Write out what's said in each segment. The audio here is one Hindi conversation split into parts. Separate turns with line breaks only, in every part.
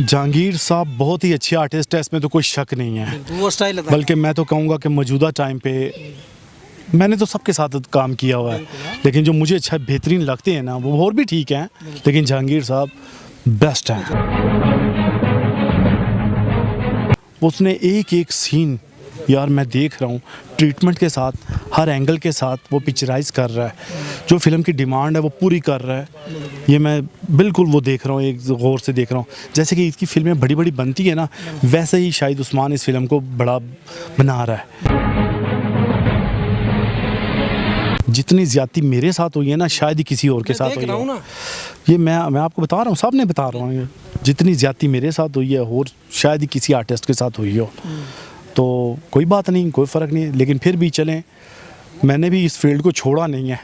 जहांगीर साहब बहुत ही अच्छे आर्टिस्ट है, इसमें तो कोई शक नहीं है।
वो स्टाइल
बल्कि मैं तो कहूँगा कि मौजूदा टाइम पे मैंने तो सबके साथ काम किया हुआ है, लेकिन जो मुझे अच्छा बेहतरीन लगते हैं ना वो और भी ठीक हैं, लेकिन जहांगीर साहब बेस्ट हैं। उसने एक एक सीन यार मैं देख रहा हूँ ट्रीटमेंट के साथ, हर एंगल के साथ वो पिक्चराइज कर रहा है, जो फिल्म की डिमांड है वो पूरी कर रहा है। ये मैं बिल्कुल वो देख रहा हूँ, एक गौर से देख रहा हूँ। जैसे कि इसकी फिल्में बड़ी बड़ी बनती है ना, वैसे ही शाहिद उस्मान इस फिल्म को बड़ा बना रहा है। जितनी ज्यादती मेरे साथ हुई है ना, शायद ही किसी और के साथ हुई है। ये मैं आपको बता रहा हूँ, सामने बता रहा हूँ, जितनी ज्यादती मेरे साथ हुई है और शायद ही किसी आर्टिस्ट के साथ हुई हो। तो कोई बात नहीं, कोई फ़र्क नहीं है, लेकिन फिर भी चलें, मैंने भी इस फील्ड को छोड़ा नहीं है।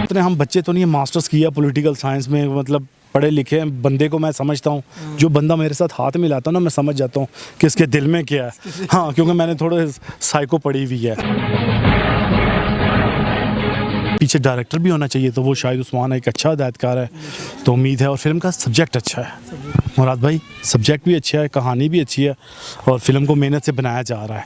इतने हम बच्चे तो नहीं है, मास्टर्स किया पॉलिटिकल साइंस में, मतलब पढ़े लिखे हैं बंदे को मैं समझता हूँ। जो बंदा मेरे साथ हाथ मिलाता हूँ ना, मैं समझ जाता हूँ कि इसके दिल में क्या है। हाँ, क्योंकि मैंने थोड़े साइको पढ़ी हुई है। पीछे डायरेक्टर भी होना चाहिए, तो वो शाहिद उस्मान एक अच्छा हिदायतकार है, तो उम्मीद है। और फिल्म का सब्जेक्ट अच्छा है मुराद भाई, सब्जेक्ट भी अच्छा है, कहानी भी अच्छी है, और फिल्म को मेहनत से बनाया जा रहा है।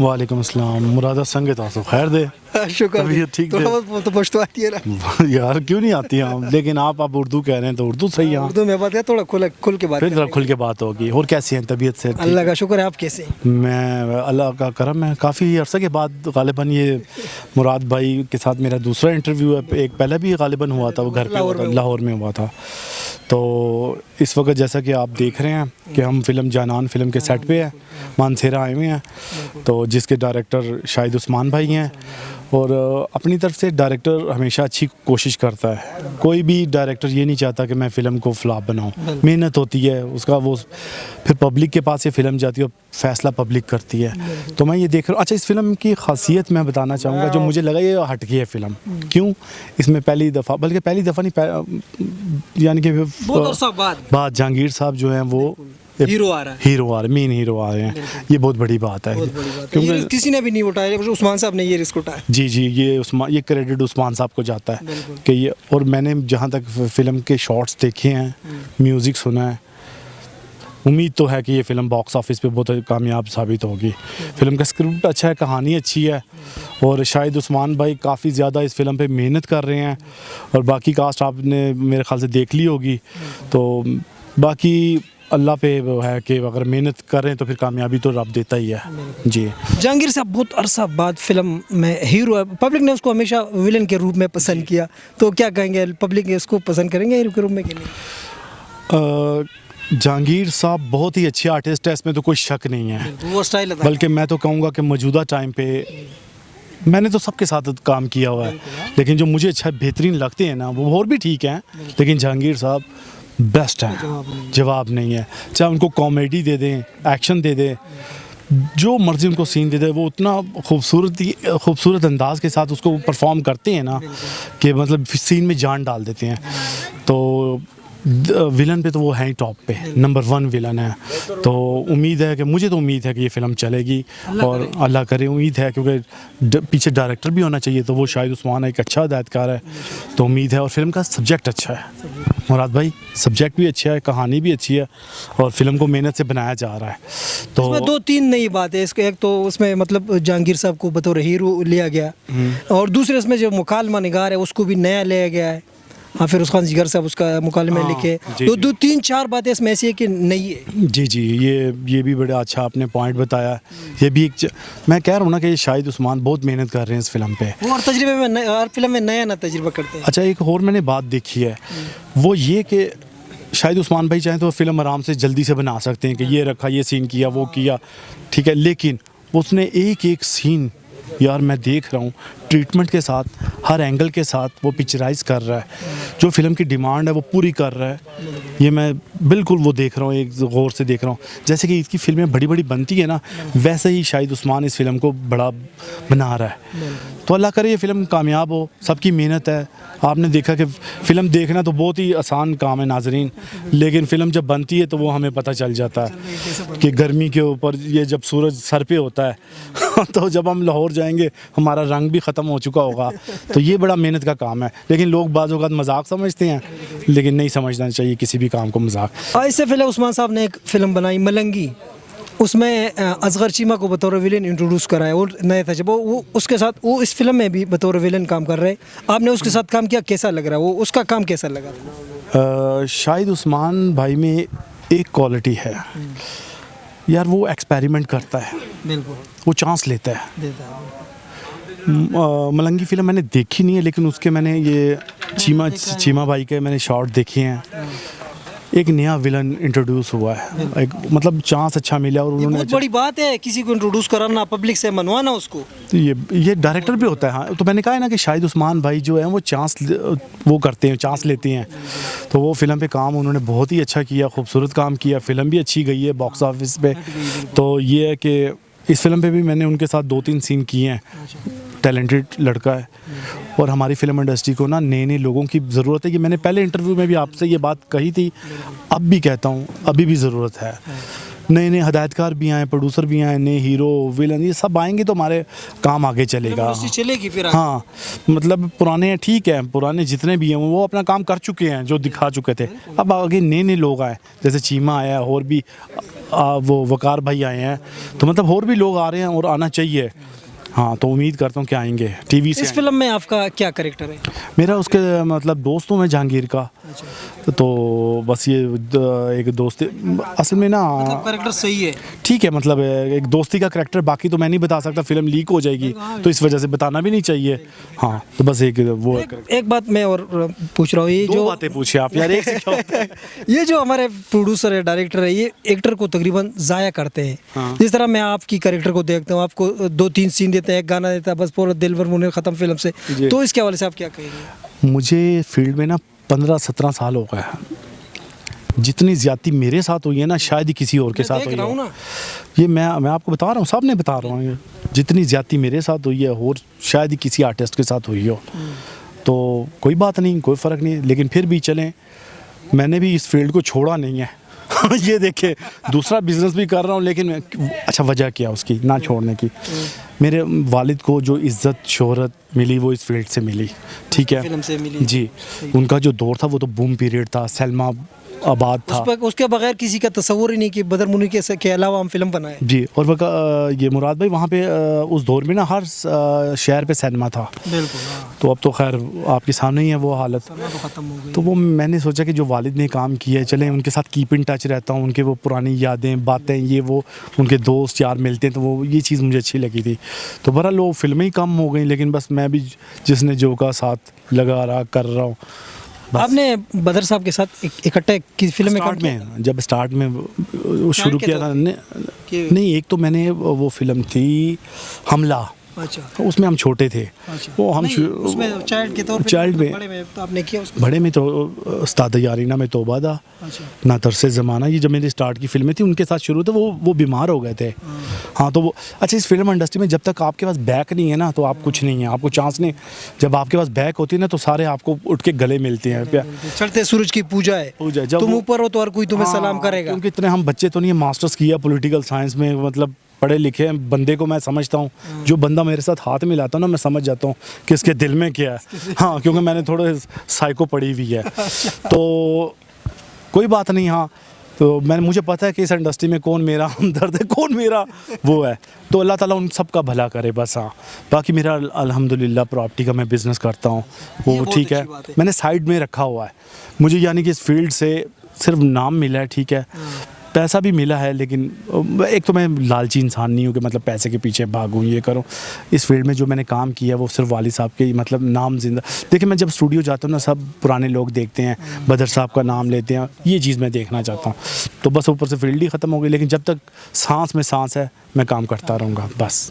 वालेकुम अस्सलाम। मुरादा संगे तो खैर दे,
शुक्र,
ठीक
थोड़ा बहुत तो पश्तो आती है ना
यार, क्यों नहीं आती हम, लेकिन आप उर्दू कह रहे हैं तो उर्दू सही है।
उर्दू में बात है, थोड़ा खुल के बात,
फिर थोड़ा खुल के बात होगी। और कैसी हैं तबीयत से?
अल्लाह का शुक्र है, आप कैसे?
मैं अल्लाह का करम है, काफ़ी अरसे के बाद गालिबन ये मुराद भाई के साथ मेरा दूसरा इंटरव्यू है। एक पहले भी गालिबन हुआ था, वो घर पे लाहौर में हुआ था। तो इस वक्त जैसा कि आप देख रहे हैं कि हम फिल्म जानान फिल्म के सेट पे हैं, मानसेरा आए हुए हैं, तो जिसके डायरेक्टर शाहिद उस्मान भाई हैं। और अपनी तरफ से डायरेक्टर हमेशा अच्छी कोशिश करता है, कोई भी डायरेक्टर ये नहीं चाहता कि मैं फ़िल्म को फ्लॉप बनाऊं। मेहनत होती है उसका, वो फिर पब्लिक के पास ये फ़िल्म जाती है और फैसला पब्लिक करती है। तो मैं ये देख रहा हूँ। अच्छा, इस फिल्म की खासियत मैं बताना चाहूँगा, जो मुझे लगा ये हटकी है फ़िल्म। क्यों? इसमें पहली दफ़ा, बल्कि पहली दफ़ा नहीं, यानी कि बाद जहांगीर साहब जो हैं वो
हीरो आ रहा है,
मेन हीरो आ रहे हैं। ये बहुत बड़ी बात है,
क्योंकि किसी ने भी नहीं उठाया, उस्मान साहब ने ये रिस्क उठाया।
जी, ये क्रेडिट उस्मान साहब को जाता है कि ये। और मैंने जहाँ तक फिल्म के शॉट्स देखे हैं, म्यूज़िक सुना है, उम्मीद तो है कि ये फ़िल्म बॉक्स ऑफिस पे बहुत कामयाब साबित होगी। फिल्म का स्क्रिप्ट अच्छा है, कहानी अच्छी है, और शाहिद उस्मान भाई काफ़ी ज़्यादा इस फिल्म पे मेहनत कर रहे हैं। और बाकी कास्ट आपने मेरे ख्याल से देख ली होगी, तो बाकी अल्लाह पे वो है कि अगर मेहनत करें तो फिर कामयाबी तो रब देता ही है। जी,
जहांगीर साहब बहुत अरसा बाद फिल्म में हीरो है, पब्लिक ने उसको हमेशा विलन के रूप में पसंद किया, तो क्या कहेंगे, पब्लिक इसको पसंद करेंगे हीरो के रूप में कि नहीं?
जहांगीर साहब बहुत ही अच्छे आर्टिस्ट है, इसमें तो कोई शक नहीं है।
वो स्टाइल,
बल्कि मैं तो कहूँगा कि मौजूदा टाइम पे मैंने तो सबके साथ काम किया हुआ है, लेकिन जो मुझे अच्छा बेहतरीन लगते हैं ना वो और भी ठीक हैं, लेकिन जहांगीर साहब बेस्ट है, जवाब नहीं है। चाहे उनको कॉमेडी दे दें, एक्शन दे दें, जो मर्जी उनको सीन दे दे, वो उतना खूबसूरत अंदाज के साथ उसको परफॉर्म करते हैं ना कि मतलब सीन में जान डाल देते हैं। तो विलन पे तो वो हैं ही टॉप पे, नंबर 1 विलन है। तो उम्मीद है कि मुझे तो उम्मीद है कि ये फ़िल्म चलेगी, और अल्लाह करे, उम्मीद है, क्योंकि पीछे डायरेक्टर भी होना चाहिए, तो वो शाहिद उस्मान एक अच्छा हिदायतकार है, तो उम्मीद है। और फिल्म का सब्जेक्ट अच्छा है मुराद भाई, सब्जेक्ट भी अच्छा है, कहानी भी अच्छी है, और फिल्म को मेहनत से बनाया जा रहा है। तो
इसमें 2-3 नई बात है। इसके एक तो उसमें मतलब जहांगीर साहब को बतौर हीरो लिया गया, और दूसरे इसमें जो मुकालमा निगार है उसको भी नया लिया गया है, हाँ, फिरोज खान जिगर साहब उसका मुकालमे
हाँ,
लिखे,
जी,
तो
जी।
2-3-4 बातें इसमें ऐसी है कि नहीं है।
जी जी, ये भी बड़ा अच्छा आपने पॉइंट बताया। ये भी मैं कह रहा हूँ ना कि शाहिद उस्मान बहुत मेहनत कर रहे हैं इस फिल्म पे।
वो हर तजर्बे में हर फिल्म में नया ना तजुर्बा करते हैं।
अच्छा, एक और मैंने बात देखी है, वो ये कि शाहिद उस्मान भाई चाहें तो फिल्म आराम से जल्दी से बना सकते हैं कि ये रखा, ये सीन किया, वो किया, ठीक है, लेकिन उसने एक एक सीन यार मैं देख रहा हूँ ट्रीटमेंट के साथ, हर एंगल के साथ वो पिक्चराइज कर रहा है, जो फिल्म की डिमांड है वो पूरी कर रहा है। ये मैं बिल्कुल वो देख रहा हूँ, एक गौर से देख रहा हूँ। जैसे कि इसकी फिल्में बड़ी बड़ी बनती है ना, वैसे ही शाहिद उस्मान इस फिल्म को बड़ा बना रहा है। तो अल्लाह करे ये फिल्म कामयाब हो, सबकी मेहनत है। आपने देखा कि फ़िल्म देखना तो बहुत ही आसान काम है नाजरीन, लेकिन फ़िल्म जब बनती है तो वो हमें पता चल जाता है कि गर्मी के ऊपर ये जब सूरज सर पे होता है तो जब हम लाहौर जाएंगे हमारा रंग भी ख़त्म हो चुका होगा। तो ये बड़ा मेहनत का काम है, लेकिन लोग बाज़ औक़ात मजाक समझते हैं, लेकिन नहीं समझना चाहिए किसी भी काम को मजाक।
इससे पहले उस्मान साहब ने एक फिल्म बनाई मलंगी, उसमें असगर चीमा को बतौर विलेन इंट्रोड्यूस करा है, और नया था जब वो उसके साथ वो इस फिल्म में भी बतौर विलेन काम कर रहे हैं। आपने उसके साथ काम किया, कैसा लग रहा है वो, उसका काम कैसा लगा?
शाहिद उस्मान भाई में एक क्वालिटी है यार, वो एक्सपेरिमेंट करता है,
बिल्कुल
वो चांस लेता है।
देता है।
मलंगी फ़िल्म मैंने देखी नहीं है, लेकिन उसके मैंने ये चीमा भाई के मैंने शॉट देखे हैं। एक नया विलन इंट्रोड्यूस हुआ है, एक मतलब चांस अच्छा मिला, और
ये
उन्होंने
बहुत बड़ी बात है किसी को इंट्रोड्यूस कराना, पब्लिक से मनवाना उसको।
तो ये डायरेक्टर भी होता है। हाँ, तो मैंने कहा है ना कि शाहिद उस्मान भाई जो है वो वो करते हैं, चांस लेते हैं। तो वो फिल्म पे काम उन्होंने बहुत ही अच्छा किया, खूबसूरत काम किया, फिल्म भी अच्छी गई है बॉक्स ऑफिस पे। तो ये है कि इस फिल्म पे भी मैंने उनके साथ 2-3 सीन किए हैं। टैलेंटेड लड़का है, और हमारी फिल्म इंडस्ट्री को ना नए नए लोगों की ज़रूरत है। कि मैंने पहले इंटरव्यू में भी आपसे ये बात कही थी, अब भी कहता हूँ, अभी भी ज़रूरत है। नए नए हदायतकार भी आए, प्रोड्यूसर भी आए, नए हीरो विलन ये सब आएंगे तो हमारे काम आगे चलेगा।
चलेगी फिर।
हाँ, मतलब पुराने ठीक है, पुराने जितने भी हैं वो अपना काम कर चुके हैं, जो दिखा चुके थे। अब आगे नए नए लोग आए, जैसे चीमा आया, और भी वो वकार भाई आए हैं, तो मतलब और भी लोग आ रहे हैं और आना चाहिए। हाँ, तो उम्मीद करता हूँ कि आएंगे टीवी से।
इस फिल्म में आपका क्या कैरेक्टर है?
मेरा उसके मतलब दोस्त हूँ मैं जहांगीर का। तो बस ये एक दोस्त असल में ना,
कैरेक्टर सही है,
ठीक है, मतलब एक दोस्ती का करैक्टर, बाकी तो मैं नहीं बता सकता, फिल्म लीक हो जाएगी, तो इस वजह से बताना भी नहीं चाहिए। हाँ, तो बस एक
बात मैं और पूछ रहा हूँ, ये जो
बातें पूछे आप यार, एक से क्या होता है?
ये जो हमारे प्रोड्यूसर है, डायरेक्टर है, ये एक्टर को तकरीबन ज़ाया करते हैं।
हाँ।
जिस तरह मैं आपकी कैरेक्टर को देखता हूँ, आपको 2-3 सीन देते हैं, एक गाना देता है, बस पूरा दिल भर मुने ख़त्म फिल्म से। तो इसके हवाले से आप क्या कहेंगे?
मुझे फील्ड में ना 15-17 साल हो गए हैं। जितनी ज़्यादती मेरे साथ हुई है ना, शायद ही किसी और के साथ हुई हो। ये मैं आपको बता रहा हूँ, सामने बता रहा हूँ, जितनी ज़्यादती मेरे साथ हुई है और शायद ही किसी आर्टिस्ट के साथ हुई हो। तो कोई बात नहीं, कोई फ़र्क नहीं, लेकिन फिर भी चलें, मैंने भी इस फील्ड को छोड़ा नहीं है। ये देखे, दूसरा बिजनेस भी कर रहा हूँ, लेकिन अच्छा वजह क्या उसकी ना छोड़ने की? मेरे वालिद को जो इज़्ज़त शोहरत मिली वो इस फील्ड से मिली, ठीक है,
फिल्म से मिली
जी। उनका जो दौर था वो तो बूम पीरियड था, सलमा आबाद था,
उसके बगैर किसी का तस्वुर ही नहीं कि बदर मुनी के अलावा हम फिल्म बनाए।
जी। और ये मुराद भाई वहाँ पे उस दौर में ना हर शहर पे सिनेमा था।
बिल्कुल।
तो अब तो खैर आपके सामने ही है वो हालत।
तो ख़त्म हो गई।
तो वो मैंने सोचा कि जो वालिद ने काम किया है, चलें उनके साथ कीप इन टच रहता हूँ, उनके वो पुरानी यादें, बातें, ये वो उनके दोस्त यार मिलते हैं, तो वो ये चीज़ मुझे अच्छी लगी थी। तो बहरहाल वो फिल्में ही कम हो गई, लेकिन बस मैं भी जिसने जो का साथ लगा रहा कर रहा हूँ।
आपने बदर साहब के साथ इकट्ठे किस फिल्म
में जब स्टार्ट में शुरू किया था नहीं, एक तो मैंने वो फिल्म थी हमला,
अच्छा,
तो उसमें हम छोटे थे।
अच्छा।
वो हम
उसमें चाइल्ड के तौर पे,
चाइल्ड में
बड़े में तो आपने किया उसको?
बड़े में तो उस्ताद यारीना में तौबा दा,
अच्छा।
ना तरसे ज़माना, ये जब मेरी स्टार्ट की फिल्में थी उनके साथ शुरू थे। वो बीमार हो गए थे। हाँ, तो वो अच्छा, इस फिल्म इंडस्ट्री में जब तक आपके पास बैक नहीं है ना, तो आप कुछ नहीं है, आपको चांस नहीं। जब आपके पास बैक होती है ना, तो सारे आपको उठ के गले मिलते हैं।
चढ़ते सूरज की पूजा है,
जब
तुम ऊपर हो तो हर कोई तुम्हें सलाम करेगा।
क्योंकि इतने हम बच्चे तो नहीं, मास्टर्स किया पॉलिटिकल साइंस में, मतलब पढ़े लिखे बंदे को मैं समझता हूँ। जो बंदा मेरे साथ हाथ मिलाता हूँ ना, मैं समझ जाता हूँ कि इसके दिल में क्या है। हाँ, क्योंकि मैंने थोड़े साइको पढ़ी हुई है। तो कोई बात नहीं। हाँ, तो मुझे पता है कि इस इंडस्ट्री में कौन मेरा हमदर्द है, कौन मेरा वो है। तो अल्लाह ताला उन सब का भला करे बस। हाँ, बाकी मेरा अल्हम्दुलिल्लाह प्रॉपर्टी का मैं बिज़नेस करता हूँ, वो ठीक है, मैंने साइड में रखा हुआ है। मुझे यानी कि इस फील्ड से सिर्फ नाम मिला है, ठीक है, पैसा भी मिला है, लेकिन एक तो मैं लालची इंसान नहीं हूँ कि मतलब पैसे के पीछे भागूँ, ये करूँ। इस फील्ड में जो मैंने काम किया वो सिर्फ वालिद साहब के मतलब नाम जिंदा। देखिए मैं जब स्टूडियो जाता हूँ ना, सब पुराने लोग देखते हैं, बदर साहब का नाम लेते हैं, ये चीज़ मैं देखना चाहता हूँ। तो बस ऊपर से फील्ड ही ख़त्म हो गई, लेकिन जब तक सांस में सांस है मैं काम करता रहूँगा बस।